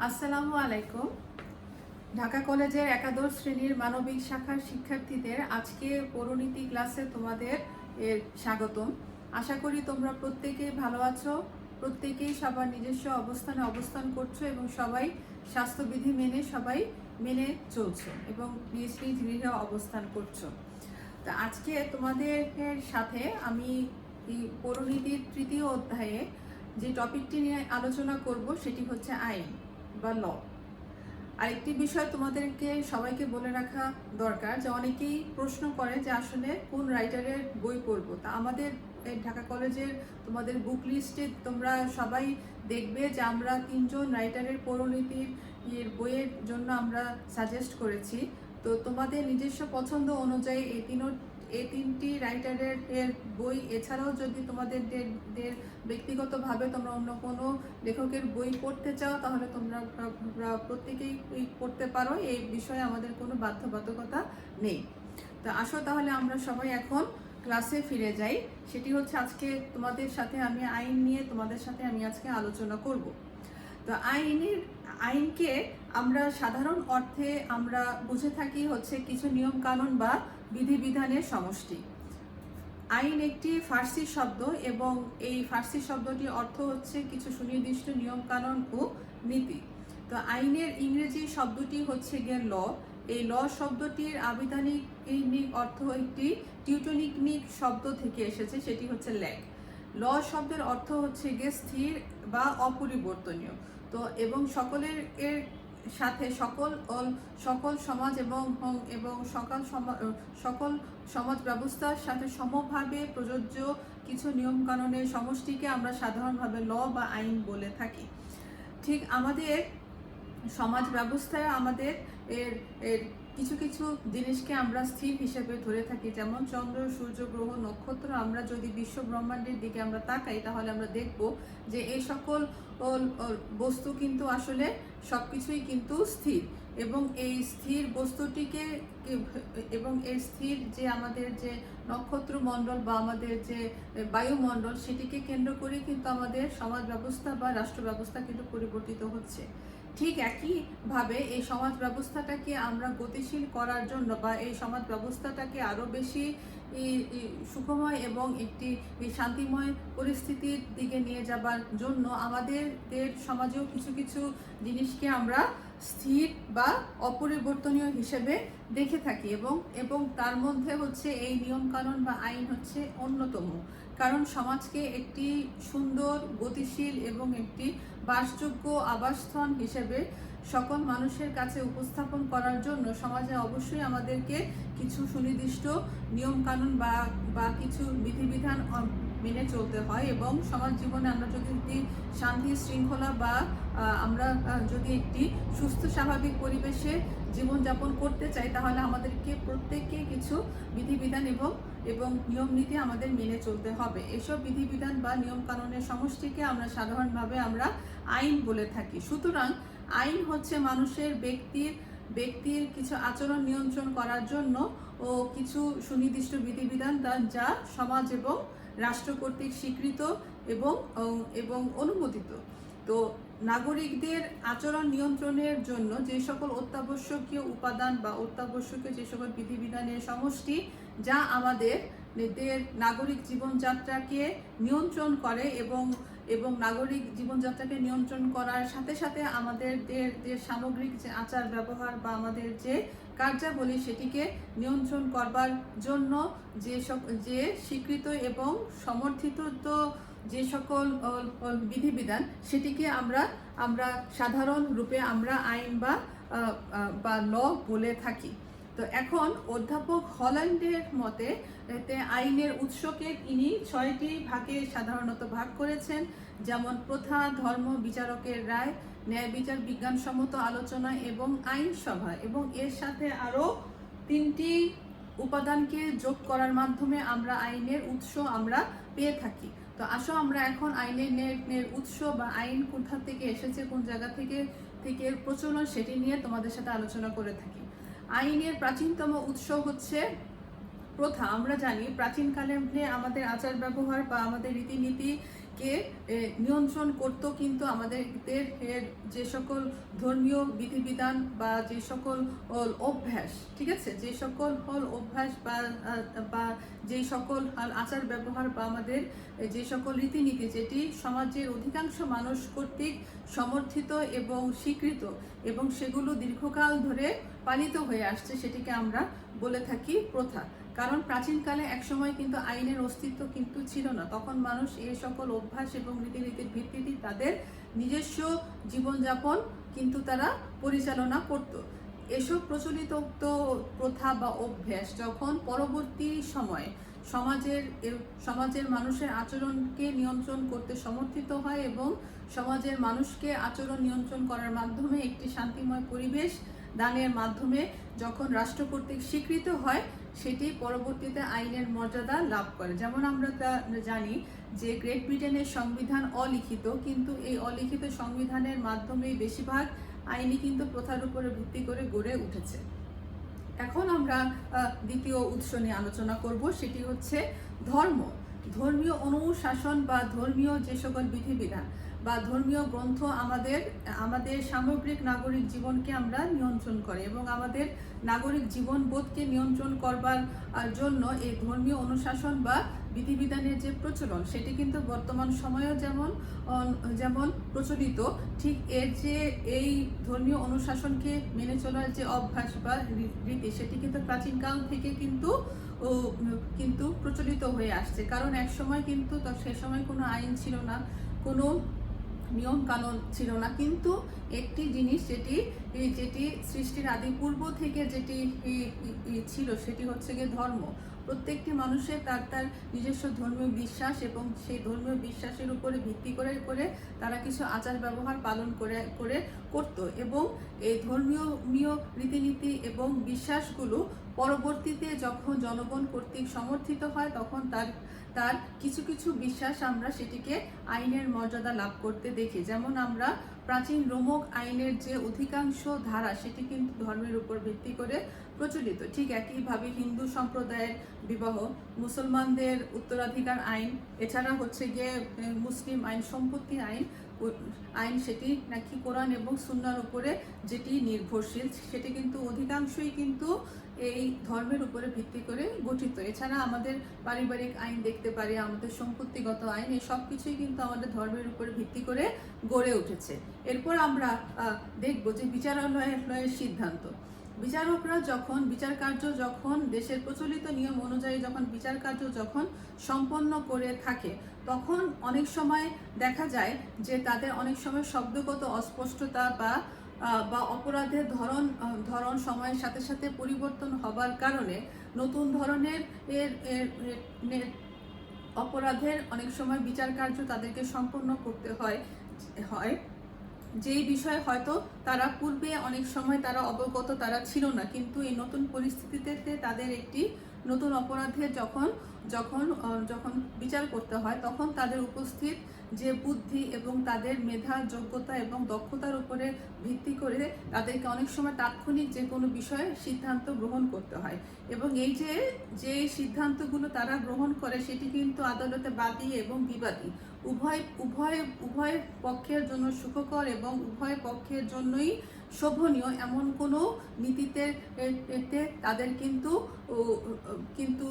আসসালামু আলাইকুম। ঢাকা কলেজের একাদশ শ্রেণীর মানবিক শাখার শিক্ষার্থীদের আজকে পৌরনীতি ক্লাসে তোমাদের স্বাগতম। আশা করি তোমরা প্রত্যেকেই ভালো আছো, প্রত্যেকেই সবার নিজস্ব অবস্থানে অবস্থান করছো এবং সবাই স্বাস্থ্যবিধি মেনে চলছো এবং নিজ নিজ গৃহে অবস্থান করছো। তা আজকে তোমাদের সাথে আমি এই পৌরনীতির তৃতীয় অধ্যায়ে যে টপিকটি নিয়ে আলোচনা করব সেটি হচ্ছে আইন বা ল। আরেকটি বিষয় তোমাদেরকে সবাইকে বলে রাখা দরকার যে অনেকেই প্রশ্ন করে যে আসলে কোন রাইটারের বই পড়বো। তা আমাদের ঢাকা কলেজের তোমাদের বুক লিস্টে তোমরা সবাই দেখবে যে আমরা 3জন রাইটারের পৌরনীতির বইয়ের জন্য আমরা সাজেস্ট করেছি। তো তোমাদের নিজস্ব পছন্দ অনুযায়ী এই তিনটি রাইটারের বই এছাড়াও যদি তোমাদের ব্যক্তিগতভাবে তোমরা অন্য কোনো লেখকের বই পড়তে চাও তাহলে তোমরা প্রত্যেকেই পড়তে পারো, এই বিষয়ে আমাদের কোনো বাধ্যবাধকতা নেই। তো আসো তাহলে আমরা সবাই এখন ক্লাসে ফিরে যাই। সেটি হচ্ছে আজকে তোমাদের সাথে আমি আইন নিয়ে তোমাদের সাথে আমি আজকে আলোচনা করব। তো আইনকে আমরা সাধারণ অর্থে আমরা বুঝে থাকি হচ্ছে কিছু নিয়ম কানুন বা বিধিবিধানের সমষ্টি। আইন একটি ফার্সি শব্দ এবং এই ফার্সি শব্দটির অর্থ হচ্ছে কিছু সুনির্দিষ্ট নিয়ম কানুন ও নীতি। তো আইনের ইংরেজি শব্দটি হচ্ছে গিয়ে ল। এই ল শব্দটির আবিধানিক অর্থ একটি টিউটোনিক শব্দ থেকে এসেছে, সেটি হচ্ছে ল্যাগ। ল শব্দের অর্থ হচ্ছে গিয়ে স্থির বা অপরিবর্তনীয়। তো এবং সকলের এর সাথে সকল সমাজ এবং সকল সমাজ ব্যবস্থার সাথে সমভাবে প্রযোজ্য কিছু নিয়ম কানুনের সমষ্টিকে আমরা সাধারণভাবে ল বা আইন বলে থাকি। ঠিক আমাদের সমাজ ব্যবস্থায় আমাদের এর এর কিছু কিছু জিনিসকে আমরা স্থির হিসেবে ধরে থাকি, যেমন চন্দ্র, সূর্য, গ্রহ, নক্ষত্র। আমরা যদি বিশ্ব ব্রহ্মাণ্ডের দিকে আমরা তাকাই তাহলে আমরা দেখব যে এই সকল বস্তু কিন্তু আসলে সবকিছুই কিন্তু স্থির এবং এই স্থির বস্তুটিকে এবং এই স্থির যে আমাদের যে নক্ষত্র মণ্ডল বা আমাদের যে বায়ুমণ্ডল সেটিকে কেন্দ্র করে কিন্তু আমাদের সমাজ ব্যবস্থা বা রাষ্ট্র ব্যবস্থা কিন্তু পরিবর্তিত হচ্ছে। ঠিক একইভাবে এই সমাজ ব্যবস্থাটাকে আমরা গতিশীল করার জন্য বা এই সমাজ ব্যবস্থাটাকে আরও বেশি সুখময় এবং একটি শান্তিময় পরিস্থিতির দিকে নিয়ে যাবার জন্য আমাদের সমাজেও কিছু কিছু জিনিসকে আমরা স্থির বা অপরিবর্তনীয় হিসেবে দেখে থাকি এবং তার মধ্যে হচ্ছে এই নিয়মকানুন বা আইন হচ্ছে অন্যতম। কারণ সমাজকে একটি সুন্দর, গতিশীল এবং একটি বাসযোগ্য আবাসস্থল হিসেবে সকল মানুষের কাছে উপস্থাপন করার জন্য সমাজে অবশ্যই আমাদেরকে কিছু সুনির্দিষ্ট নিয়ম কানুন বা কিছু বিধিবিধান মেনে চলতে হয়। এবং সমাজ জীবনে আমরা যদি শান্তি শৃঙ্খলা বা আমরা যদি একটি সুস্থ স্বাভাবিক পরিবেশে জীবনযাপন করতে চাই তাহলে আমাদেরকে প্রত্যেককে কিছু বিধিবিধান এবং নিয়ম নীতি আমাদের মেনে চলতে হবে। এসব বিধিবিধান বা নিয়ম কানুনের সমষ্টিকে আমরা সাধারণভাবে আমরা আইন বলে থাকি। সুতরাং আইন হচ্ছে মানুষের ব্যক্তির কিছু আচরণ নিয়ন্ত্রণ করার জন্য ও কিছু সুনির্দিষ্ট বিধিবিধান যা সমাজ এবং রাষ্ট্র কর্তৃক স্বীকৃত এবং অনুমোদিত। তো নাগরিকদের আচরণ নিয়ন্ত্রণের জন্য যে সকল অত্যাবশ্যকীয় উপাদান বা অত্যাবশ্যকীয় যে সকল বিধিবিধানের সমষ্টি যা আমাদের নাগরিক জীবনযাত্রাকে নিয়ন্ত্রণ করে এবং নাগরিক জীবনযাত্রাকে নিয়ন্ত্রণ করার সাথে সাথে আমাদের সামগ্রিক যে আচার ব্যবহার বা আমাদের যে কার্যাবলী সেটিকে নিয়ন্ত্রণ করবার জন্য যে স্বীকৃত এবং সমর্থিত যে সকল বিধিবিধান সেটিকে আমরা সাধারণ রূপে আমরা আইন বা ল বলে থাকি। তো এখন অধ্যাপক হল্যান্ডের মতে আইনের উৎসকে ইনি 6টি ভাগে সাধারণত ভাগ করেছেন, যেমন প্রথা, ধর্ম, বিচারকের রায়, ন্যায় বিচার, বিজ্ঞানসম্মত আলোচনা এবং আইনসভা। এবং এর সাথে আরও 3টি উপাদানকে যোগ করার মাধ্যমে আমরা আইনের উৎস আমরা পেয়ে থাকি। তো আসো আমরা এখন আইনের উৎস বা আইন কোথা থেকে এসেছে, কোন জায়গা থেকে প্রচলন সেটি নিয়ে তোমাদের সাথে আলোচনা করে থাকি। আইনের প্রাচীনতম উৎস হচ্ছে প্রথা। আমরা জানি প্রাচীনকালে আমাদের আচার ব্যবহার বা আমাদের রীতিনীতি কে নিয়ন্ত্রণ করত কিন্তু আমাদের যে সকল ধর্মীয় বিধিবিধান বা যে সকল অভ্যাস, ঠিক আছে, যে সকল অভ্যাস বা যে সকল আচার ব্যবহার বা আমাদের যে সকল রীতিনীতি যেটি সমাজের অধিকাংশ মানুষ কর্তৃক সমর্থিত এবং স্বীকৃত এবং সেগুলো দীর্ঘকাল ধরে পালিত হয়ে আসছে, সেটিকে আমরা বলে থাকি প্রথা। কারণ প্রাচীনকালে একসময় কিন্তু আইনের অস্তিত্ব কিন্তু ছিল না, তখন মানুষ এই সকল অভ্যাস এবং রীতিনীতির ভিত্তিতে তাদের নিজস্ব জীবনযাপন কিন্তু তারা পরিচালনা করত। এসব প্রচলিত প্রথা বা অভ্যাস যখন পরবর্তী সময়ে সমাজের মানুষের আচরণকে নিয়ন্ত্রণ করতে সমর্থিত হয় এবং সমাজের মানুষকে আচরণ নিয়ন্ত্রণ করার মাধ্যমে একটি শান্তিময় পরিবেশ দানের মাধ্যমে যখন রাষ্ট্র কর্তৃক স্বীকৃত হয়, সেটি পরবর্তীতে আইনের মর্যাদা লাভ করে। যেমন আমরা তা জানি যে গ্রেট ব্রিটেনের সংবিধান অলিখিত, কিন্তু এই অলিখিত সংবিধানের মাধ্যমেই বেশিরভাগ আইনই কিন্তু প্রথার উপরে ভিত্তি করে গড়ে উঠেছে। এখন আমরা দ্বিতীয় উৎস নিয়ে আলোচনা করব, সেটি হচ্ছে ধর্মীয় অনুশাসন বা ধর্মীয় যে সকল বিধিবিধান বা ধর্মীয় গ্রন্থ আমাদের সামগ্রিক নাগরিক জীবনকে আমরা নিয়ন্ত্রণ করে এবং আমাদের নাগরিক জীবনবোধকে নিয়ন্ত্রণ করবার জন্য এই ধর্মীয় অনুশাসন বা বিধিবিধানের যে প্রচলন, সেটি কিন্তু বর্তমান সময়েও যেমন প্রচলিত, ঠিক এই ধর্মীয় অনুশাসনকে মেনে চলার যে অভ্যাস বা রীতি, সেটি কিন্তু প্রাচীনকাল থেকে কিন্তু প্রচলিত হয়ে আসছে। কারণ এক সময় কিন্তু সে সময় কোনো আইন ছিল না, কোনো নিয়ম কানুন ছিল না, কিন্তু একটি জিনিস যেটি সৃষ্টির আদি পূর্ব থেকে যেটি ছিল সেটি হচ্ছে গিয়ে ধর্ম। প্রত্যেকটি মানুষের তার নিজস্ব ধর্মীয় বিশ্বাস এবং সেই ধর্মীয় বিশ্বাসের উপরে ভিত্তি করে তারা কিছু আচার ব্যবহার পালন করত এবং এই ধর্মীয় রীতিনীতি এবং বিশ্বাসগুলো পরবর্তীতে যখন জনগণ কর্তৃক সমর্থিত হয়, তখন তার কিছু বিশ্বাস আমরা সেটিকে আইনের মর্যাদা লাভ করতে দেখি। যেমন আমরা প্রাচীন রোমক আইনের যে অধিকাংশ ধারা, সেটি কিন্তু ধর্মের উপর ভিত্তি করে প্রচলিত। ঠিক একইভাবে হিন্দু সম্প্রদায়ের বিবাহ, মুসলমানদের উত্তরাধিকার আইন, এছাড়া হচ্ছে গিয়ে মুসলিম আইন, সম্পত্তি আইন সেটি নাকি কোরআন এবং সুন্নাহর উপরে যেটি নির্ভরশীল, সেটি কিন্তু অধিকাংশই কিন্তু এই ধর্মের উপরে ভিত্তি করে গঠিত। এছাড়া আমাদের পারিবারিক আইন দেখতে পারি, আমাদের সম্পত্তিগত আইন, এই সব কিছুই কিন্তু আমাদের ধর্মের উপরে ভিত্তি করে গড়ে উঠেছে। এরপর আমরা দেখব যে বিচারালয়ের সিদ্ধান্ত। বিচারকরা যখন বিচার কার্য দেশের প্রচলিত নিয়ম অনুযায়ী বিচার কার্য সম্পন্ন করে থাকে, তখন অনেক সময় দেখা যায় যে তাদের অনেক সময় শব্দগত অস্পষ্টতা বা অপরাধের ধরন সময়ের সাথে সাথে পরিবর্তন হবার কারণে নতুন ধরনের অপরাধের অনেক সময় বিচার কার্য তাদেরকে সম্পন্ন করতে হয়, যেই বিষয়ে হয়তো তারা পূর্বে অনেক সময় তারা অবগত ছিল না, কিন্তু এই নতুন পরিস্থিতিতে তাদের একটি নতুন অপরাধের যখন বিচার করতে হয়, তখন তাদের উপস্থিত যে বুদ্ধি এবং তাদের মেধা, যোগ্যতা এবং দক্ষতার উপরে ভিত্তি করে তাদেরকে অনেক সময় তাৎক্ষণিক যে কোনো বিষয়ে সিদ্ধান্ত গ্রহণ করতে হয় এবং এই যে সিদ্ধান্তগুলো তারা গ্রহণ করে, সেটি কিন্তু আদালতে বাদী এবং বিবাদী উভয় পক্ষের জন্য সুখকর এবং উভয় পক্ষের জন্যই শোভনীয় এমন কোনো নীতিতে তাদের কিন্তু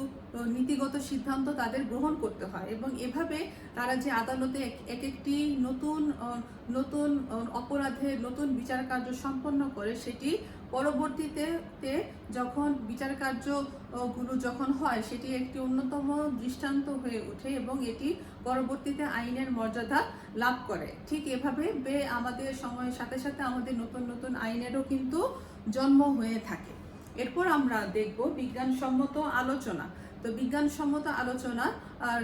নীতিগত সিদ্ধান্ত তাদের গ্রহণ করতে হয় এবং এভাবে তারা যে আদালতে একটি নতুন অপরাধের নতুন বিচার কার্য সম্পন্ন করে, সেটি পরবর্তীতে যখন বিচার কার্যগুলো হয়, সেটি একটি অন্যতম দৃষ্টান্ত হয়ে ওঠে এবং এটি পরবর্তীতে আইনের মর্যাদা লাভ করে। ঠিক এভাবে আমাদের সময়ের সাথে সাথে আমাদের নতুন আইনেরও কিন্তু জন্ম হয়ে থাকে। এরপর আমরা দেখব বিজ্ঞানসম্মত আলোচনা। তো বিজ্ঞানসম্মত আলোচনা আর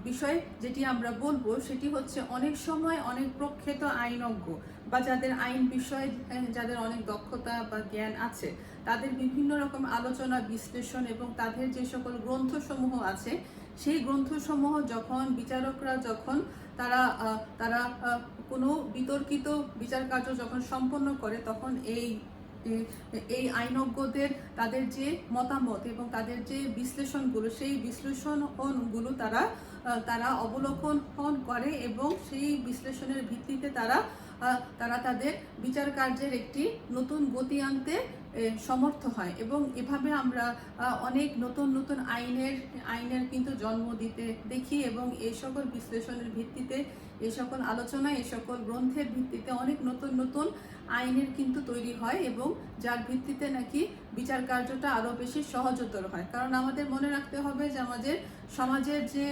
বিষয় যেটি আমরা বলবো, সেটি হচ্ছে অনেক সময় অনেক প্রখ্যাত আইনজ্ঞ বা যাদের আইন বিষয়ে যাদের অনেক দক্ষতা বা জ্ঞান আছে, তাদের বিভিন্ন রকম আলোচনা, বিশ্লেষণ এবং তাদের যে সকল গ্রন্থসমূহ আছে, সেই গ্রন্থসমূহ বিচারকরা তারা কোনো বিতর্কিত বিচার কার্য সম্পন্ন করে, তখন এই আইনজ্ঞদের তাদের যে মতামত এবং তাদের যে বিশ্লেষণগুলো, সেই বিশ্লেষণগুলো তারা অবলোকন করে এবং সেই বিশ্লেষণের ভিত্তিতে তারা তাদের বিচার কার্যের একটি নতুন গতি আনতে সমর্থ হয়। এবং এভাবে আমরা অনেক নতুন নতুন আইনের কিন্তু জন্ম দিতে দেখি এবং এই সকল বিশ্লেষণের ভিত্তিতে, এই সকল আলোচনা, এই সকল গ্রন্থের ভিত্তিতে অনেক নতুন নতুন আইনের কিন্তু তৈরি হয় এবং যার ভিত্তিতে নাকি বিচার কার্যটা আরও বেশি সহজতর হয়। কারণ আমাদের মনে রাখতে হবে যে আমাদের সমাজের যে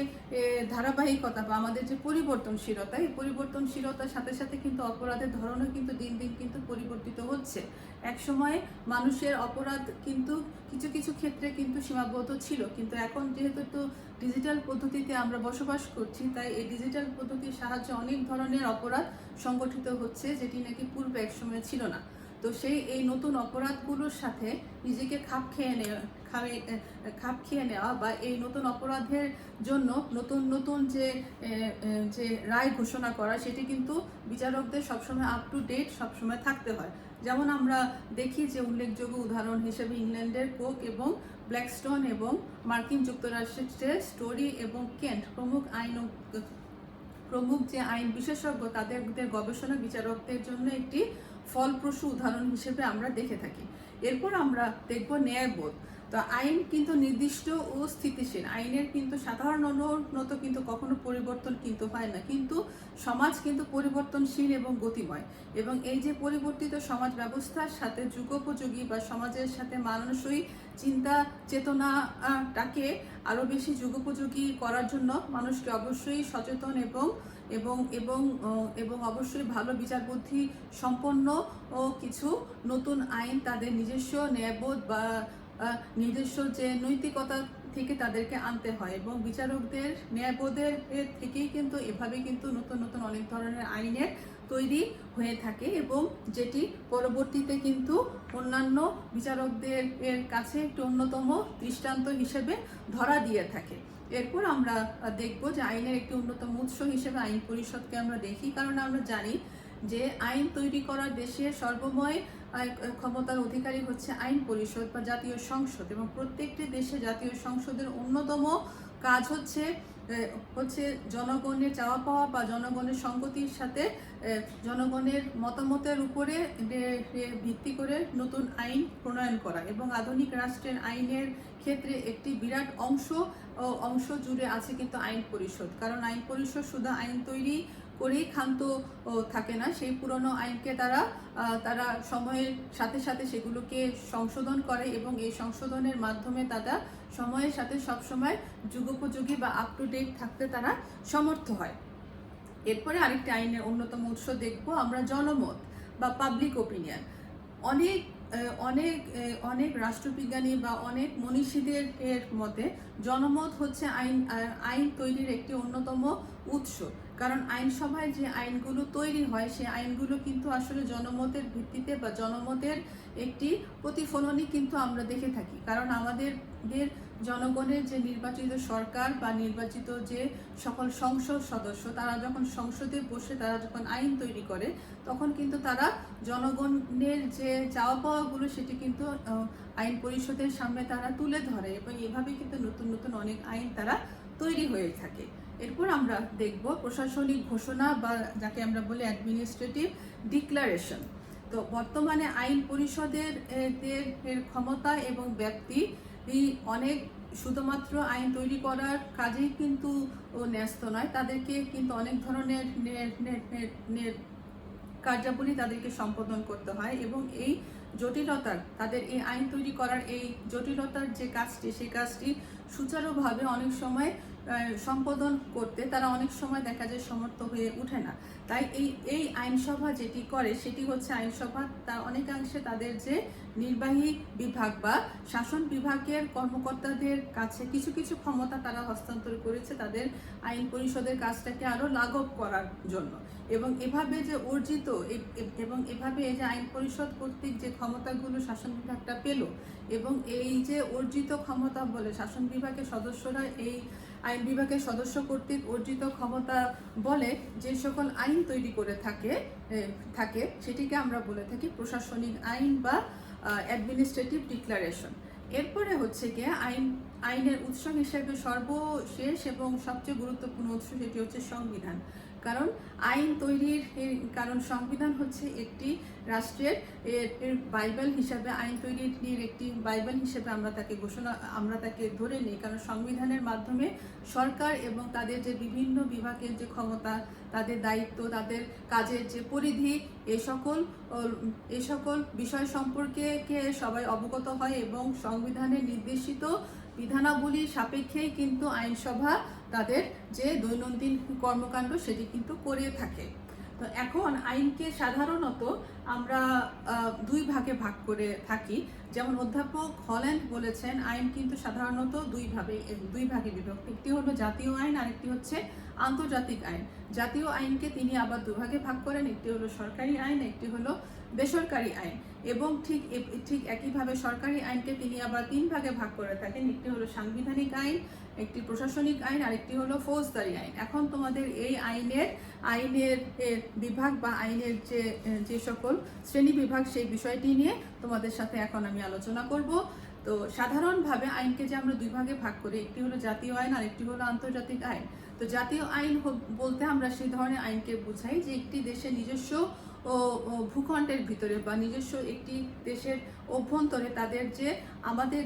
ধারাবাহিকতা বা আমাদের যে পরিবর্তনশীলতা, এই পরিবর্তনশীলতার সাথে সাথে কিন্তু অপরাধের ধরনও কিন্তু দিন দিন কিন্তু পরিবর্তিত হচ্ছে। এক সময় মানুষের অপরাধ কিন্তু কিছু কিছু ক্ষেত্রে কিন্তু সীমাবদ্ধ ছিল, কিন্তু এখন যেহেতু তো ডিজিটাল পদ্ধতিতে আমরা বসবাস করছি, তাই এই ডিজিটাল পদ্ধতির সাহায্যে অনেক ধরনের অপরাধ সংগঠিত হচ্ছে, যেটি নাকি পূর্বে এক সময় ছিল না। তো এই নতুন অপরাধগুলোর সাথে নিজেকে খাপ খেয়ে নেওয়া বা এই নতুন অপরাধের জন্য নতুন নতুন যে রায় ঘোষণা করা, সেটি কিন্তু বিচারকদের সবসময় আপ টু ডেট সবসময় থাকতে হয়। যেমন আমরা দেখি যে উল্লেখযোগ্য উদাহরণ হিসেবে ইংল্যান্ডের কোক এবং ব্ল্যাকস্টোন এবং মার্কিন যুক্তরাষ্ট্রের স্টোরি এবং কেন্ট প্রমুখ যে আইন বিশেষজ্ঞ, তাদের গবেষণা বিচারকদের জন্য একটি ফলপ্রসূ উদাহরণ হিসেবে আমরা দেখে থাকি। এরপর আমরা দেখব ন্যায়বোধ। তো আইন কিন্তু নির্দিষ্ট ও স্থিতিশীল, আইনের কিন্তু সাধারণত কিন্তু কখনো পরিবর্তন কিন্তু হয় না, কিন্তু সমাজ কিন্তু পরিবর্তনশীল এবং গতিময়। এবং এই যে পরিবর্তিত সমাজ ব্যবস্থার সাথে যুগোপযোগী বা সমাজের সাথে মানানসই চিন্তা চেতনাটাকে আরও বেশি যুগোপযোগী করার জন্য মানুষকে অবশ্যই সচেতন এবং অবশ্যই ভালো বিচার বুদ্ধি সম্পন্ন ও কিছু নতুন আইন তাদের নিজস্ব ন্যায়বোধ বা নিজস্ব যে নৈতিকতা থেকে তাদেরকে আনতে হয়। এবং বিচারকদের ন্যায়বোধের থেকেই কিন্তু এভাবে কিন্তু নতুন নতুন অনেক ধরনের আইনের তৈরি হয়ে থাকে এবং যেটি পরবর্তীতে কিন্তু অন্যান্য বিচারকদের কাছে একটি অন্যতম দৃষ্টান্ত হিসেবে ধরা দিয়ে থাকে। এরপর আমরা দেখব যে আইনের একটি অন্যতম উৎস হিসেবে আইন পরিষদকে আমরা দেখি, কারণ আমরা জানি যে আইন তৈরি করার দেশের সর্বময় ক্ষমতার অধিকারী হচ্ছে আইন পরিষদ বা জাতীয় সংসদ। এবং প্রত্যেকটি দেশে জাতীয় সংসদের অন্যতম কাজ হচ্ছে জনগণের চাওয়া পাওয়া বা জনগণের সংগতির সাথে জনগণের মতামতের উপরে ভিত্তি করে নতুন আইন প্রণয়ন করা। এবং আধুনিক রাষ্ট্রের আইনের ক্ষেত্রে একটি বিরাট অংশ জুড়ে আছে কিন্তু আইন পরিষদ। কারণ আইন পরিষদ শুধু আইন তৈরি করেই ক্ষান্ত থাকে না, সেই পুরনো আইনকে তারা সময়ের সাথে সাথে সেগুলোকে সংশোধন করে এবং এই সংশোধনের মাধ্যমে তারা সময়ের সাথে সবসময় যুগোপযোগী বা আপ টু ডেট থাকতে তারা সমর্থ হয়। এরপরে আরেকটি আইনের অন্যতম উৎস দেখব আমরা জনমত বা পাবলিক ওপিনিয়ন। অনেক রাষ্ট্রবিজ্ঞানী বা অনেক মনীষীদের মতে জনমত হচ্ছে আইন তৈরির একটি অন্যতম উৎস। কারণ আইনসভায় যে আইনগুলো তৈরি হয়, সেই আইনগুলো কিন্তু আসলে জনমতের ভিত্তিতে বা জনমতের একটি প্রতিফলনই কিন্তু আমরা দেখে থাকি। কারণ আমাদের জনগণের যে নির্বাচিত সরকার বা নির্বাচিত যে সকল সংসদ সদস্য, তারা যখন সংসদে বসে তারা যখন আইন তৈরি করে, তখন কিন্তু তারা জনগণের যে চাওয়া পাওয়াগুলো সেটি কিন্তু আইন পরিষদের সামনে তারা তুলে ধরে এবং এভাবে কিন্তু নতুন নতুন অনেক আইন তারা তৈরি হয়ে থাকে। এরপর আমরা দেখব প্রশাসনিক ঘোষণা বা যাকে আমরা বলি অ্যাডমিনিস্ট্রেটিভ ডিক্লারেশন। তো বর্তমানে আইন পরিষদের ক্ষমতা এবং ব্যাপ্তি অনেক শুধুমাত্র আইন তৈরি করার কাজেই কিন্তু ন্যস্ত নয়, তাদেরকে কিন্তু অনেক ধরনের কার্যাবলী তাদেরকে সম্পাদন করতে হয়। এবং এই জটিলতার তাদের এই আইন তৈরি করার এই জটিলতার যে কাজটি, সেই কাজটি সুচারুভাবে অনেক সময় সম্পাদন করতে তারা অনেক সময় দেখা যায় সমর্থ হয়ে ওঠে না। তাই এই আইনসভা যেটি করে সেটি হচ্ছে আইনসভা তার অনেকাংশে তাদের যে নির্বাহী বিভাগ বা শাসন বিভাগের কর্মকর্তাদের কাছে কিছু কিছু ক্ষমতা তারা হস্তান্তর করেছে তাদের আইন পরিষদের কাজটাকে আরো লাঘব করার জন্য। এবং এভাবে যে এভাবে এই যে আইন পরিষদ কর্তৃক যে ক্ষমতাগুলো শাসন বিভাগটা পেল এবং এই যে অর্জিত ক্ষমতা বলে শাসন বিভাগের সদস্যরা এই আইন বিভাগের সদস্য কর্তৃক অর্জিত ক্ষমতা বলে যে সকল আইন তৈরি করে থাকে সেটিকে আমরা বলে থাকি প্রশাসনিক আইন বা অ্যাডমিনিস্ট্রেটিভ ডিক্লারেশন। এরপরে হচ্ছে গিয়ে আইনের উৎস হিসেবে সর্বশেষ এবং সবচেয়ে গুরুত্বপূর্ণ উৎস সেটি হচ্ছে সংবিধান। কারণ আইন তৈরির কারণ সংবিধান হচ্ছে একটি রাষ্ট্রের বাইবেল হিসাবে, আইন তৈরির একটি বাইবেল হিসেবে আমরা তাকে ধরে নিই। কারণ সংবিধানের মাধ্যমে সরকার এবং তাদের যে বিভিন্ন বিভাগের যে ক্ষমতা, তাদের দায়িত্ব, তাদের কাজের যে পরিধি, এই সকল বিষয় সম্পর্কে সবাই অবগত হয় এবং সংবিধানের নির্দেশিত বিধানাবলী সাপেক্ষেই কিন্তু আইনসভা তাদের যে দৈনন্দিন কর্মকাণ্ড সেটি কিন্তু করে থাকে। তো এখন আইনকে সাধারণত আমরা দুই ভাগে ভাগ করে থাকি। যেমন অধ্যাপক হল্যান্ড বলেছেন আইন কিন্তু সাধারণত দুই ভাগে বিভক্ত, একটি হলো জাতীয় আইন আর একটি হচ্ছে আন্তর্জাতিক আইন। জাতীয় আইনকে তিনি আবার দুভাগে ভাগ করেন, একটি হলো সরকারি আইন, একটি হলো বেসরকারি আইন। এবং ঠিক একইভাবে সরকারি আইনকে তিনি আবার তিন ভাগে ভাগ করে থাকেন, একটি হলো সাংবিধানিক আইন, একটি প্রশাসনিক আইন আর একটি হলো ফৌজদারি আইন। এখন তোমাদের এই আইনের বিভাগ বা আইনের যে সকল শ্রেণী বিভাগ সেই বিষয়টি নিয়ে তোমাদের সাথে এখন আমি আলোচনা করব। তো সাধারণভাবে আইনকে যে আমরা দুই ভাগে ভাগ করি, একটি হলো জাতীয় আইন আর একটি হলো আন্তর্জাতিক আইন। তো জাতীয় আইন বলতে আমরা সেই ধরনের আইনকে বুঝাই যে একটি দেশের নিজস্ব ভূখণ্ডের ভিতরে বা নিজস্ব একটি দেশের অভ্যন্তরে তাদের যে আমাদের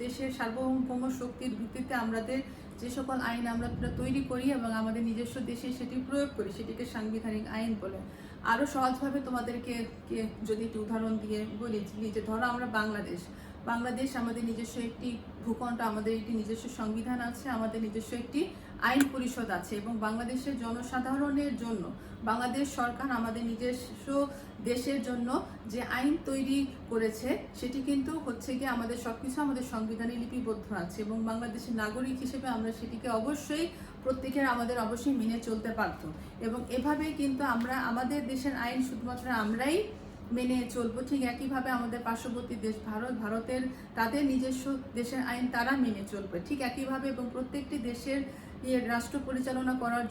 দেশের সার্বভৌম শক্তির ভিত্তিতে আমাদের যে সকল আইন আমরা তৈরি করি এবং আমাদের নিজস্ব দেশে সেটি প্রয়োগ করি সেটিকে সাংবিধানিক আইন বলে। আরও সহজভাবে তোমাদেরকে যদি একটি উদাহরণ দিয়ে বলি যে ধরো আমরা বাংলাদেশ আমাদের নিজস্ব একটি ভূখণ্ড, আমাদের একটি নিজস্ব সংবিধান আছে, আমাদের নিজস্ব একটি আইন পরিষদ আছে এবং বাংলাদেশের জনসাধারণের জন্য বাংলাদেশ সরকার আমাদের নিজস্ব দেশের জন্য যে আইন তৈরি করেছে সেটি কিন্তু হচ্ছে গিয়ে আমাদের সবকিছু আমাদের সংবিধানে লিপিবদ্ধ আছে এবং বাংলাদেশের নাগরিক হিসেবে আমরা সেটিকে প্রত্যেকের আমাদের অবশ্যই মেনে চলতে বাধ্য। এবং এভাবেই কিন্তু আমরা আমাদের দেশের আইন শুধুমাত্র আমরাই মেনে চলবো। ঠিক একইভাবে আমাদের পার্শ্ববর্তী দেশ ভারতের তাদের নিজস্ব দেশের আইন তারা মেনে চলবে ঠিক একইভাবে। এবং প্রত্যেকটি দেশের রাষ্ট্র পরিচালনা করার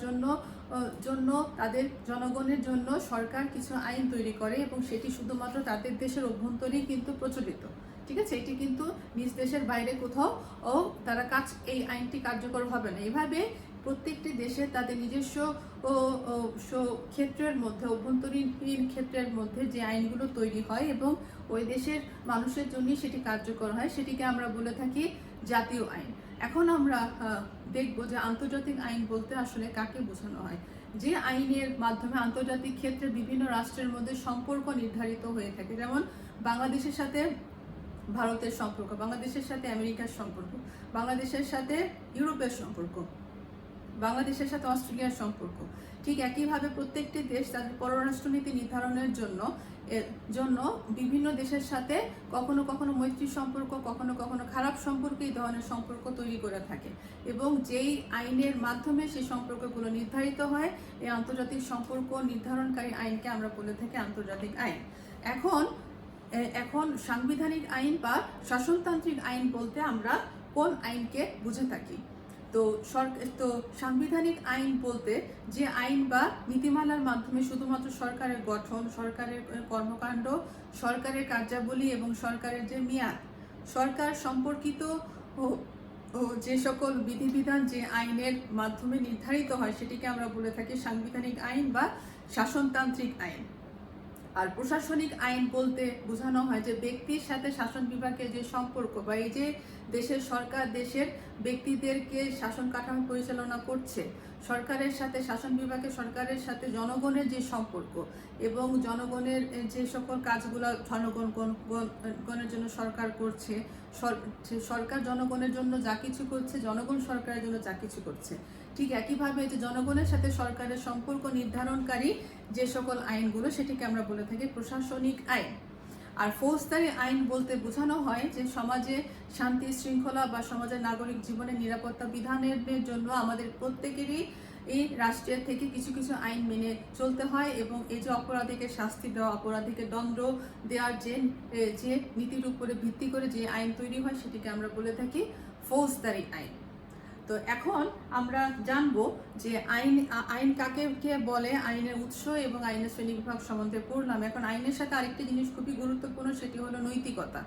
জন্য তাদের জনগণের জন্য সরকার কিছু আইন তৈরি করে এবং সেটি শুধুমাত্র তাদের দেশের অভ্যন্তরেই কিন্তু প্রচলিত। ঠিক আছে, এটি কিন্তু নিজ দেশের বাইরে কোথাও তারা এই আইনটি কার্যকর হবে না। এভাবে প্রত্যেকটি দেশে তাদের নিজস্ব ক্ষেত্রের মধ্যে, অভ্যন্তরীণ ক্ষেত্রের মধ্যে যে আইনগুলো তৈরি হয় এবং ওই দেশের মানুষের জন্যই সেটি কার্যকর হয় সেটিকে আমরা বলে থাকি জাতীয় আইন। এখন আমরা দেখব যে আন্তর্জাতিক আইন বলতে আসলে কাকে বোঝানো হয়। যে আইনের মাধ্যমে আন্তর্জাতিক ক্ষেত্রে বিভিন্ন রাষ্ট্রের মধ্যে সম্পর্ক নির্ধারিত হয়ে থাকে, যেমন বাংলাদেশের সাথে ভারতের সম্পর্ক, বাংলাদেশের সাথে আমেরিকার সম্পর্ক, বাংলাদেশের সাথে ইউরোপের সম্পর্ক, বাংলাদেশের সাথে অস্ট্রেলিয়ার সম্পর্ক। ঠিক একইভাবে প্রত্যেকটি দেশ তাদের পররাষ্ট্রনীতি নির্ধারণের জন্য বিভিন্ন দেশের সাথে কখনো কখনো মৈত্রী সম্পর্ক, কখনো কখনো খারাপ সম্পর্ক, এই ধরনের সম্পর্ক তৈরি করে থাকে এবং যেই আইনের মাধ্যমে সেই সম্পর্কগুলো নির্ধারিত হয় এই আন্তর্জাতিক সম্পর্ক নির্ধারণকারী আইনকে আমরা বলে থাকি আন্তর্জাতিক আইন। এখন সাংবিধানিক আইন বা শাসনতান্ত্রিক আইন বলতে আমরা কোন আইনকে বুঝে থাকি? তো সাংবিধানিক আইন বলতে যে আইন বা নীতিমালার মাধ্যমে শুধুমাত্র সরকারের গঠন, সরকারের কর্মকাণ্ড, সরকারের কার্যাবলী এবং সরকারের যে মেয়াদ, সরকার সম্পর্কিত যে সকল বিধিবিধান যে আইনের মাধ্যমে নির্ধারিত হয় সেটিকে আমরা বলে থাকি সাংবিধানিক আইন বা শাসনতান্ত্রিক আইন। আর প্রশাসনিক আইন বলতে বোঝানো হয় যে ব্যক্তির সাথে শাসন বিভাগের যে সম্পর্ক বা এই যে দেশের সরকার দেশের ব্যক্তিদেরকে শাসন কাঠামো পরিচালনা করছে, সরকারের সাথে শাসন বিভাগের সরকারের সাথে জনগণের যে সম্পর্ক এবং জনগণের যে সকল কাজগুলো জনগণের জন্য সরকার করছে, সরকার জনগণের জন্য যা কিছু করছে, জনগণ সরকারের জন্য যা কিছু করছে, ঠিক একইভাবে যে জনগণের সাথে সরকারের সম্পর্ক নির্ধারণকারী যে সকল আইনগুলো সেটিকে আমরা বলে থাকি প্রশাসনিক আইন। আর ফৌজদারি আইন বলতে বোঝানো হয় যে সমাজে শান্তি শৃঙ্খলা বা সমাজের নাগরিক জীবনের নিরাপত্তা বিধানের জন্য আমাদের প্রত্যেকেরই এই রাষ্ট্রের থেকে কিছু কিছু আইন মেনে চলতে হয় এবং এই যে অপরাধীকে শাস্তি দেওয়া, অপরাধীকে দণ্ড দেওয়ার যে নীতির উপরে ভিত্তি করে যে আইন তৈরি হয় সেটিকে আমরা বলে থাকি ফৌজদারি আইন। তো এখন আমরা জানবো যে আইন কাকে কে বলে, আইনের উৎস এবং আইনের শ্রেণীবিভাগ সম্বন্ধে পড়লাম। এখন আইনের সাথে আরেকটি জিনিস খুবই গুরুত্বপূর্ণ, সেটি হলো নৈতিকতা,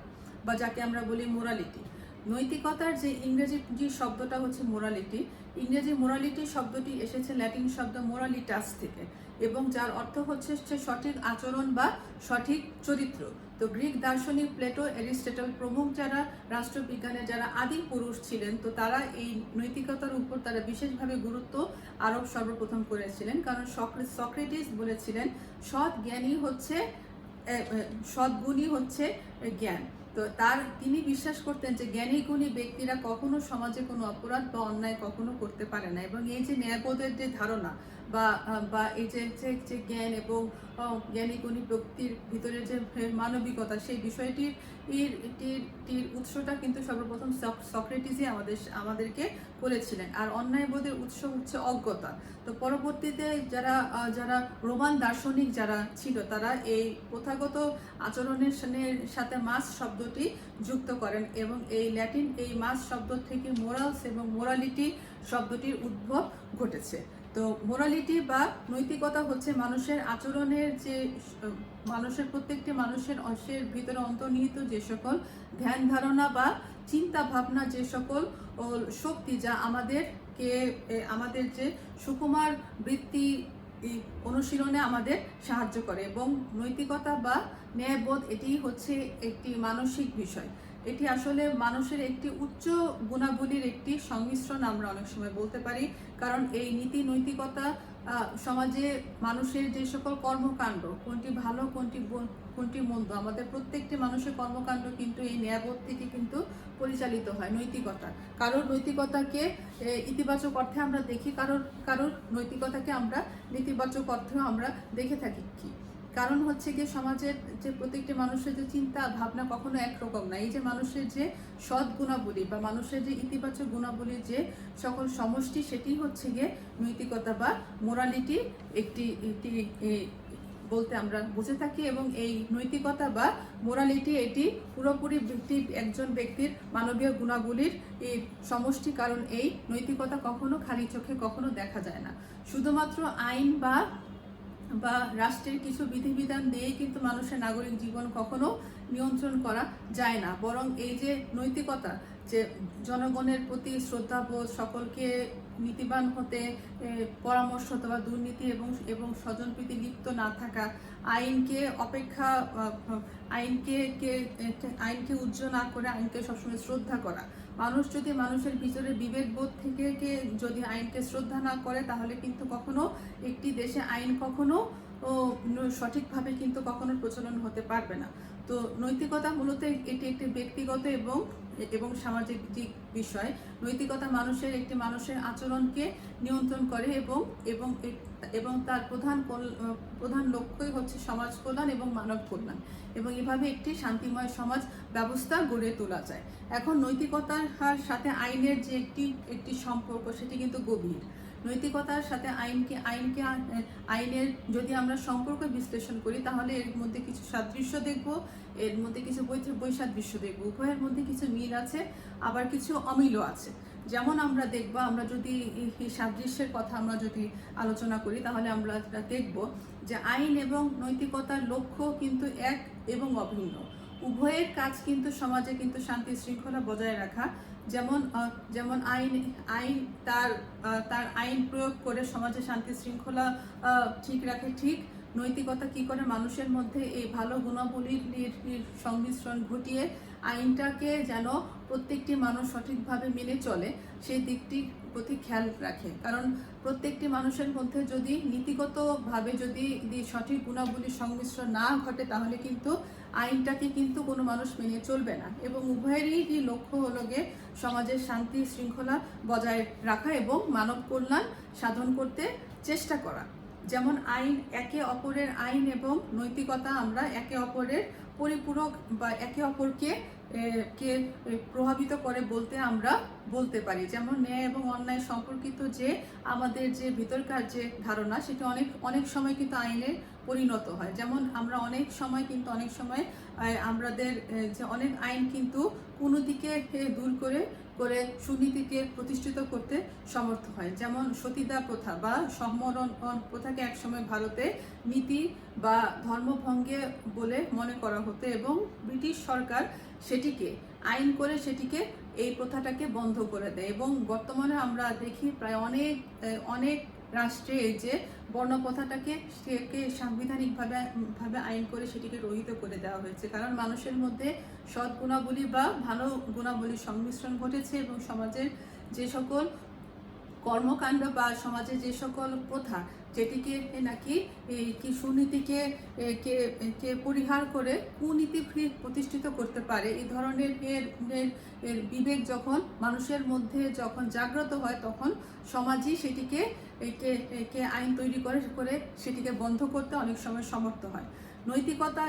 বা যাকে আমরা বলি মোরালিটি। নৈতিকতার যে ইংরেজি যে শব্দটা হচ্ছে মোরালিটি, ইংরেজি মোরালিটি শব্দটি এসেছে ল্যাটিন শব্দ মোরালিটাস থেকে, এবং যার অর্থ হচ্ছে সঠিক আচরণ বা সঠিক চরিত্র। তো গ্রিক দার্শনিক প্লেটো, অ্যারিস্টটল প্রমুখ যারা রাষ্ট্রবিজ্ঞানের যারা আদি পুরুষ ছিলেন, তো তারা এই নৈতিকতার উপর তারা বিশেষভাবে গুরুত্ব আরোপ সর্বপ্রথম করেছিলেন। কারণ সক্রেটিস বলেছিলেন সৎ জ্ঞানী হচ্ছে সদ্গুণই হচ্ছে জ্ঞান। তো তিনি বিশ্বাস করতেন যে জ্ঞানী গুণী ব্যক্তিরা কখনো সমাজে কোনো অপরাধ বা অন্যায় কখনো করতে পারে না, এবং এই যে ন্যায়বোধের যে ধারণা বা এই যে জ্ঞান এবং জ্ঞানী গুণী ব্যক্তির ভিতরে যে মানবিকতা, সেই বিষয়টির উৎসটা কিন্তু সর্বপ্রথম সক্রেটিসই আমাদেরকে বলেছিলেন। আর অন্যায়বোধের উৎস হচ্ছে অজ্ঞতা। তো পরবর্তীতে যারা রোমান দার্শনিক যারা ছিল, তারা এই প্রথাগত আচরণের সাথে মাস শব্দটি যুক্ত করেন, এবং এই ল্যাটিন এই মাস শব্দ থেকে মোরালস এবং মোরালিটি শব্দটির উদ্ভব ঘটেছে। তো মোরালিটি বা নৈতিকতা হচ্ছে মানুষের আচরণের যে প্রত্যেকটি মানুষের ভিতরে অন্তর্নিহিত যে সকল ধ্যান ধারণা বা চিন্তা ভাবনা, যে সকল শক্তি যা আমাদের যে সুকুমার বৃত্তি অনুশীলনে আমাদের সাহায্য করে। এবং নৈতিকতা বা ন্যায়বোধ এটি হচ্ছে একটি মানসিক বিষয়। এটি আসলে মানুষের একটি উচ্চ গুণাবলীর একটি সংমিশ্রণ আমরা অনেক সময় বলতে পারি। কারণ এই নীতি নৈতিকতা সমাজে মানুষের যে সকল কর্মকাণ্ড, কোনটি ভালো কোনটি মন্দ, আমাদের প্রত্যেকটি মানুষের কর্মকাণ্ড কিন্তু এই ন্যায়বোধ থেকে কিন্তু পরিচালিত হয়। নৈতিকতা, কারোর নৈতিকতাকে ইতিবাচক অর্থে আমরা দেখি, কারোর নৈতিকতাকে আমরা নেতিবাচক অর্থেও আমরা দেখে থাকি। কি কারণ হচ্ছে গিয়ে সমাজের যে প্রত্যেকটি মানুষের যে চিন্তা ভাবনা কখনো একরকম না। এই যে মানুষের যে সৎ গুণাবলী বা মানুষের যে ইতিবাচক গুণাবলীর যে সকল সমষ্টি, সেটি হচ্ছে গিয়ে নৈতিকতা বা মোরালিটি একটি বলতে আমরা বুঝে থাকি। এবং এই নৈতিকতা বা মোরালিটি এটি পুরোপুরি একজন ব্যক্তির মানবীয় গুণাবলীর এই সমষ্টি। কারণ এই নৈতিকতা কখনো খালি চোখে কখনো দেখা যায় না। শুধুমাত্র আইন বা রাষ্ট্রের কিছু বিধিবিধান দিয়েই কিন্তু মানুষের নাগরিক জীবন কখনো নিয়ন্ত্রণ করা যায় না। বরং এই যে নৈতিকতা, যে জনগণের প্রতি শ্রদ্ধাবোধ, সকলকে নীতিবান হতে পরামর্শ দেওয়া, দুর্নীতি এবং স্বজনপ্রীতি লিপ্ত না থাকা, আইনকে উজ্জ না করে আইনকে সবসময় শ্রদ্ধা করা। মানুষ যদি মানুষের ভিতরে বিবেকবোধ থেকে যদি আইনকে শ্রদ্ধা না করে, তাহলে কিন্তু কখনো একটি দেশে আইন কখনো সঠিকভাবে কিন্তু কখনো প্রচলন হতে পারবে না। তো নৈতিকতা মূলত এটি একটি ব্যক্তিগত এবং সামাজিক বিষয়। নৈতিকতা মানুষের আচরণকে নিয়ন্ত্রণ করে এবং তার প্রধান লক্ষ্যই হচ্ছে সমাজ কল্যাণ এবং মানব কল্যাণ, এবং এভাবে একটি শান্তিময় সমাজ ব্যবস্থা গড়ে তোলা যায়। এখন নৈতিকতার সাথে আইনের যে একটি সম্পর্ক, সেটি কিন্তু গভীর। নৈতিকতার সাথে আইনের যদি আমরা সম্পর্ক বিশ্লেষণ করি, তাহলে এর মধ্যে কিছু সাদৃশ্য দেখব, এর মধ্যে কিছু বৈসাদৃশ্য দেখব। উভয়ের মধ্যে কিছু মিল আছে, আবার কিছু অমিলও আছে। যেমন আমরা দেখব, আমরা যদি এই সাদৃশ্যের কথা আমরা যদি আলোচনা করি, তাহলে আমরা দেখব যে আইন এবং নৈতিকতার লক্ষ্য কিন্তু এক এবং অভিন্ন। উভয়ের কাজ কিন্তু সমাজে কিন্তু শান্তি শৃঙ্খলা বজায় রাখা। যেমন আইন তার আইন প্রয়োগ করে সমাজে শান্তি শৃঙ্খলা ঠিক রাখে, ঠিক নৈতিকতা কি করে মানুষের মধ্যে এই ভালো গুণাবলীর সংমিশ্রণ ঘটিয়ে আইনটাকে যেন প্রত্যেকটি মানুষ সঠিকভাবে মেনে চলে, সেই দিকটির প্রতি খেয়াল রাখে। কারণ প্রত্যেকটি মানুষের মধ্যে যদি নীতিগতভাবে যদি সঠিক গুণাবলীর সংমিশ্রণ না ঘটে, তাহলে কিন্তু আইনটাকে কিন্তু কোনো মানুষ মেনে চলবে না। এবং উভয়েরই লক্ষ্য হলো গিয়ে সমাজের শান্তি শৃঙ্খলা বজায় রাখা এবং মানব কল্যাণ সাধন করতে চেষ্টা করা। যেমন একে অপরের আইন এবং নৈতিকতা আমরা একে অপরের পরিপূরক বা একে অপরকে প্রভাবিত করে আমরা বলতে পারি। যেমন ন্যায় এবং অন্যায় সম্পর্কিত যে আমাদের যে ভিতরকার যে ধারণা, সেটা অনেক সময় কিন্তু আইনে পরিণত হয়। যেমন আমরা অনেক সময় আমাদের যে অনেক আইন কিন্তু কোনো দিকে দূর করে করে সুনীতিকে প্রতিষ্ঠিত করতে সমর্থ হয়। যেমন সতীদাহ প্রথা বা সম্মরণ প্রথাকে একসময় ভারতে নীতি বা ধর্মভঙ্গে বলে মনে করা হতো এবং ব্রিটিশ সরকার সেটিকে আইন করে সেটিকে এই প্রথাটাকে বন্ধ করে দেয় এবং বর্তমানে আমরা দেখি প্রায় অনেক অনেক রাষ্ট্রে এই যে বর্ণপ্রথাটাকে সাংবিধানিকভাবে আইন করে সেটিকে রহিত করে দেওয়া হয়েছে, কারণ মানুষের মধ্যে সৎ গুণাবলী বা ভালো গুণাবলীর সংমিশ্রণ ঘটেছে এবং সমাজের যে সকল কর্মকাণ্ড বা সমাজে যে সকল প্রথা যেটিকে নাকি কি সুনীতিকে কে পরিহার করে কুনীতি প্রতিষ্ঠিত করতে পারে, এই ধরনের এর বিবেক যখন মানুষের মধ্যে যখন জাগ্রত হয় তখন সমাজই সেটিকে আইন তৈরি করে সেটিকে বন্ধ করতে অনেক সময় সমর্থ হয়। নৈতিকতা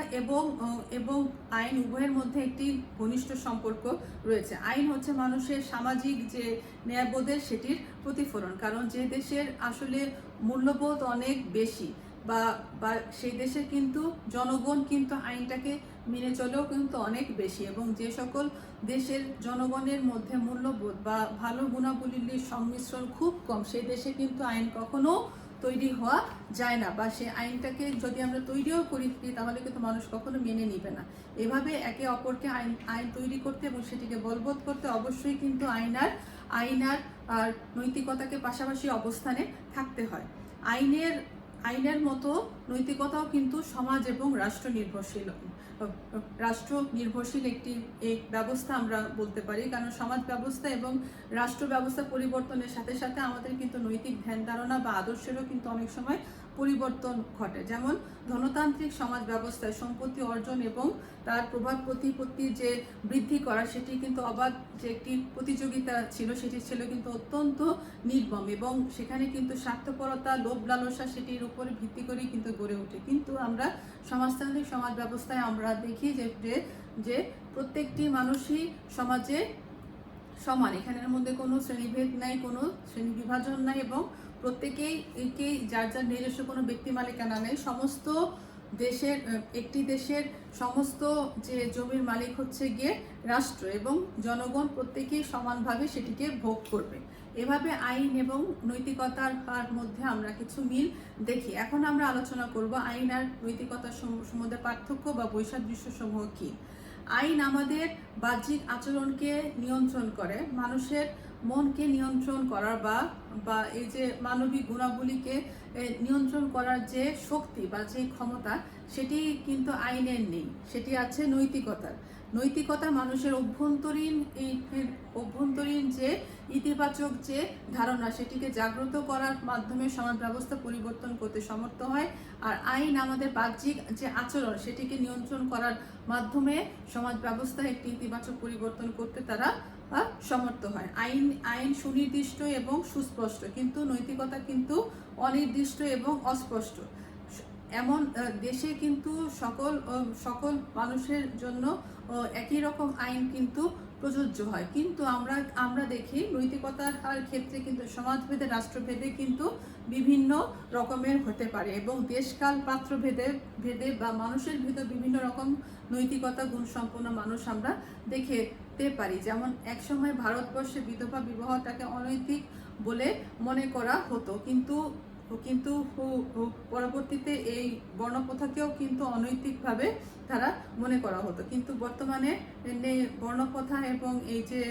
এবং আইন উভয়ের মধ্যে একটি ঘনিষ্ঠ সম্পর্ক রয়েছে। আইন হচ্ছে মানুষের সামাজিক যে ন্যায়বোধের সেটির প্রতিফলন, কারণ যে দেশের আসলে মূল্যবোধ অনেক বেশি বা সেই দেশের কিন্তু জনগণ কিন্তু আইনটাকে মেনে চলেও কিন্তু অনেক বেশি, এবং যে সকল দেশের জনগণের মধ্যে মূল্যবোধ বা ভালো গুণাবলীর সংমিশ্রণ খুব কম, সেই দেশে কিন্তু আইন কখনো তৈরি হওয়া যায় না, বা সে আইনটাকে যদি আমরা তৈরিও করি তাহলে কিন্তু মানুষ কখনো মেনে নিবে না। এভাবে একে অপরকে আইন তৈরি করতে এবং সেটিকে বলবৎ করতে অবশ্যই কিন্তু আইনার আর নৈতিকতাকে পাশাপাশি অবস্থানে থাকতে হয়। আইনের মতো নৈতিকতাও কিন্তু সমাজ এবং রাষ্ট্র নির্ভরশীল একটি ব্যবস্থা আমরা বলতে পারি, কারণ সমাজ ব্যবস্থা এবং রাষ্ট্র ব্যবস্থা পরিবর্তনের সাথে সাথে আমাদের কিন্তু নৈতিক ধ্যান ধারণা বা আদর্শেরও কিন্তু অনেক সময় পরিবর্তন ঘটে। যেমন ধনতান্ত্রিক সমাজ ব্যবস্থায় সম্পত্তি অর্জন এবং তার প্রভাব প্রতিপত্তি যে বৃদ্ধি করা সেটি কিন্তু অবাধ যে একটি প্রতিযোগিতা ছিল, সেটি ছিল কিন্তু অত্যন্ত নির্মম এবং সেখানে কিন্তু স্বার্থপরতা, লোভ লালসা সেটির উপরে ভিত্তি করেই কিন্তু গড়ে ওঠে। কিন্তু আমরা সমাজতান্ত্রিক সমাজ ব্যবস্থায় আমরা দেখি যে প্রত্যেকটি মানুষই সমাজে সমান, এখানের মধ্যে কোনো শ্রেণীভেদ নাই, কোনো শ্রেণী বিভাজন নাই এবং প্রত্যেকেই যার নিজস্ব কোনো ব্যক্তি মালিকানা নেই। সমস্ত দেশের একটি দেশের সমস্ত যে জমির মালিক হচ্ছে গিয়ে রাষ্ট্র এবং জনগণ প্রত্যেকেই সমানভাবে সেটিকে ভোগ করবে। এভাবে আইন এবং নৈতিকতার মধ্যে আমরা কিছু মিল দেখি। এখন আমরা আলোচনা করব আইন আর নৈতিকতার মধ্যে পার্থক্য বা বৈসাদৃশ্য সমূহ কি। আইন আমাদের বাহ্যিক আচরণকে নিয়ন্ত্রণ করে, মানুষের মনকে নিয়ন্ত্রণ করার বা এই যে মানবিক গুণাবলীকে নিয়ন্ত্রণ করার যে শক্তি বা যে ক্ষমতা সেটি কিন্তু আইনের নেই, সেটি আছে নৈতিকতার। নৈতিকতা মানুষের অভ্যন্তরীণ যে ইতিবাচক যে ধারণা সেটিকে জাগ্রত করার মাধ্যমে সমাজ ব্যবস্থা পরিবর্তন করতে সমর্থ হয়, আর আইন আমাদের বাহ্যিক যে আচরণ সেটিকে নিয়ন্ত্রণ করার মাধ্যমে সমাজ ব্যবস্থা একটি ইতিবাচক পরিবর্তন করতে তারা সমর্থ হয়। আইন সুনির্দিষ্ট এবং সুস্পষ্ট, কিন্তু নৈতিকতা কিন্তু অনির্দিষ্ট এবং অস্পষ্ট। এমন দেশে কিন্তু সকল মানুষের জন্য একই রকম আইন কিন্তু প্রযোজ্য হয়, কিন্তু আমরা দেখি নৈতিকতার ক্ষেত্রে কিন্তু সমাজভেদে, রাষ্ট্রভেদে কিন্তু বিভিন্ন রকমের হতে পারে এবং দেশকাল পাত্র ভেদে বা মানুষের ভিতর বিভিন্ন রকম নৈতিকতা গুণসম্পন্ন মানুষ আমরা দেখতে পারি। যেমন একসময় ভারতবর্ষে বিধবা বিবাহটাকে অনৈতিক বলে মনে করা হতো, কিন্তু পরবর্তীতে এই বর্ণপ্রথাকেও কিন্তু অনৈতিকভাবে তারা মনে করা হতো, কিন্তু বর্তমানে বর্ণপ্রথা এবং এই যে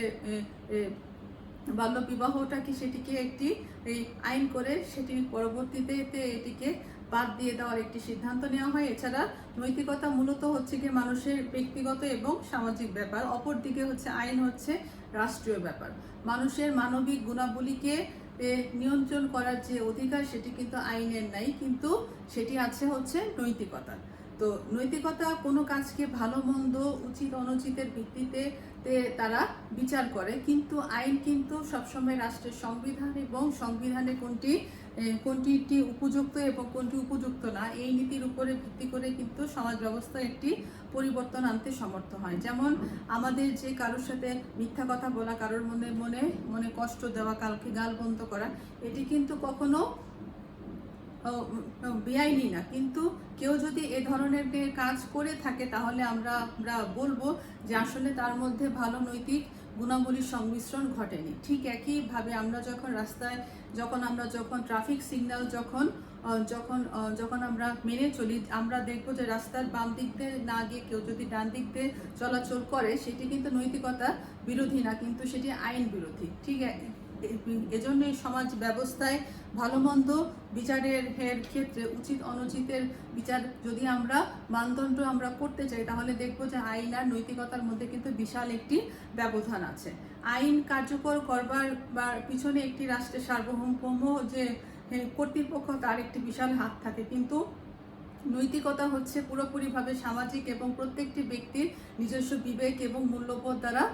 বাল্য বিবাহটাকে সেটিকে একটি আইন করে সেটি পরবর্তীতে এটিকে বাদ দিয়ে দেওয়ার একটি সিদ্ধান্ত নেওয়া হয়। এছাড়া নৈতিকতা মূলত হচ্ছে কি মানুষের ব্যক্তিগত এবং সামাজিক ব্যাপার, অপরদিকে হচ্ছে আইন হচ্ছে রাষ্ট্রীয় ব্যাপার। মানুষের মানবিক গুণাবলীকে নিয়ন্ত্রণ করার যে অধিকার সেটি কিন্তু আইনের নাই, কিন্তু সেটি আছে হচ্ছে নৈতিকতা। তো নৈতিকতা কোনো কাজকে ভালো মন্দ, উচিত অনুচিতের ভিত্তিতে তারা বিচার করে, কিন্তু আইন কিন্তু সবসময় রাষ্ট্রের সংবিধান এবং সংবিধানে কোনটি উপযুক্ত এবং কোনটি উপযুক্ত না এই নীতির উপরে ভিত্তি করে কিন্তু সমাজ ব্যবস্থা একটি পরিবর্তন আনতে সমর্থ হয়। যেমন আমাদের যে কারোর সাথে মিথ্যা কথা বলা, কারোর মনে কষ্ট দেওয়া, কাউকে গালবন্ধ করা, এটি কিন্তু কখনো বেআইনি না, কিন্তু কেউ যদি এ ধরনের কাজ করে থাকে তাহলে আমরা বলবো যে আসলে তার মধ্যে ভালো নৈতিক গুণাবলীর সংমিশ্রণ ঘটেনি। ঠিক একইভাবে আমরা যখন ট্রাফিক সিগন্যাল যখন আমরা মেনে চলি, আমরা দেখবো যে রাস্তার বাম দিক দিয়ে না গিয়ে কেউ যদি ডান দিক দিয়ে চলাচল করে, সেটি কিন্তু নৈতিকতা বিরোধী না, কিন্তু সেটি আইন বিরোধী। ঠিক এজন্য এই সমাজ ব্যবস্থায় ভালো মন্দ বিচারের ক্ষেত্রে উচিত অনুচিতের বিচার যদি আমরা মানদণ্ড আমরা করতে চাই, তাহলে দেখবো যে আইন আর নৈতিকতার মধ্যে কিন্তু বিশাল একটি ব্যবধান আছে। আইন কার্যকর করবার বা পিছনে একটি রাষ্ট্রের সার্বভৌম যে কর্তৃপক্ষ, তার একটি বিশাল হাত থাকে, কিন্তু নৈতিকতা হচ্ছে পুরোপুরিভাবে সামাজিক এবং প্রত্যেকটি ব্যক্তির নিজস্ব বিবেক এবং মূল্যবোধ দ্বারা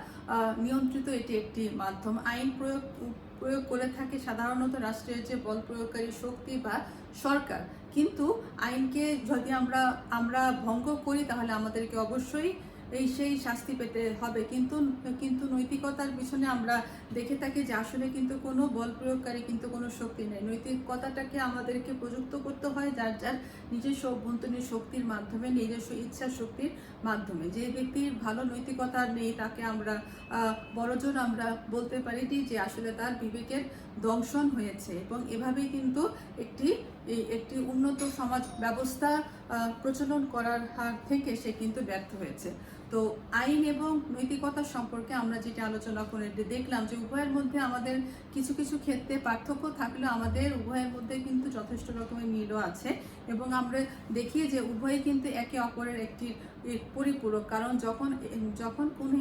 নিয়ন্ত্রিত এটি একটি মাধ্যম। আইন প্রয়োগ করে থাকে সাধারণত রাষ্ট্রের যে বল প্রয়োগকারী শক্তি বা সরকার, কিন্তু আইনকে যদি আমরা ভঙ্গ করি তাহলে আমাদেরকে অবশ্যই সেই শাস্তি পেতে হবে। কিন্তু নৈতিকতার পিছনে আমরা দেখে থাকি যে আসলে কিন্তু কোনো বল প্রয়োগকারী কিন্তু কোনো শক্তি নেই। নৈতিকতাটাকে আমাদেরকে প্রযুক্ত করতে হয় যার নিজস্ব অভ্যন্তরীণ শক্তির মাধ্যমে, নিজস্ব ইচ্ছা শক্তির মাধ্যমে। যে ব্যক্তির ভালো নৈতিকতা নেই তাকে আমরা বড়জোর আমরা বলতে পারি যে আসলে তার বিবেকের দংশন হয়েছে, এবং এভাবেই কিন্তু একটি উন্নত সমাজ ব্যবস্থা প্রচলন করার হার থেকে সে কিন্তু ব্যর্থ হয়েছে। তো আইন এবং নৈতিকতা সম্পর্কে আমরা যেটা আলোচনা করে দেখলাম যে উভয়ের মধ্যে আমাদের কিছু কিছু ক্ষেত্রে পার্থক্য থাকলেও আমাদের উভয়ের মধ্যে কিন্তু যথেষ্ট রকমের মিলও আছে, এবং আমরা দেখি যে উভয় কিন্তু একে অপরের একটি পরিপূরক। কারণ যখন কোনো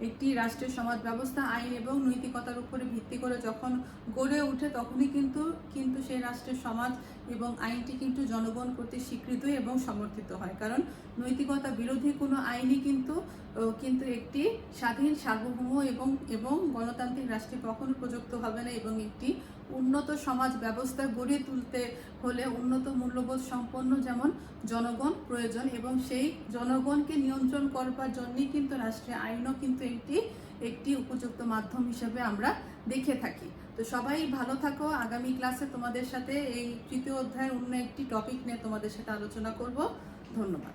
একটি রাষ্ট্রের সমাজ ব্যবস্থা আইন এবং নৈতিকতার উপরে ভিত্তি করে যখন গড়ে ওঠে, তখনই কিন্তু সেই রাষ্ট্রের সমাজ এবং আইনটি কিন্তু জনগণ কর্তৃক স্বীকৃত এবং সমর্থিত হয়। কারণ নৈতিকতা বিরোধী কোনো আইনই কিন্তু একটি স্বাধীন, সার্বভৌম এবং গণতান্ত্রিক রাষ্ট্রে কখনো প্রযুক্ত হবে না। এবং একটি উন্নত সমাজ ব্যবস্থা গড়ে তুলতে হলে উন্নত মূল্যবোধ সম্পন্ন যেমন জনগণ প্রয়োজন, এবং সেই জনগণকে নিয়ন্ত্রণ করবার জন্যই কিন্তু রাষ্ট্রের আইনও কিন্তু একটি উপযুক্ত মাধ্যম হিসেবে আমরা দেখে থাকি। তো সবাই ভালো থাকো। আগামী ক্লাসে তোমাদের সাথে এই তৃতীয় অধ্যায়ের অন্য একটি টপিক নিয়ে তোমাদের সাথে আলোচনা করব। ধন্যবাদ।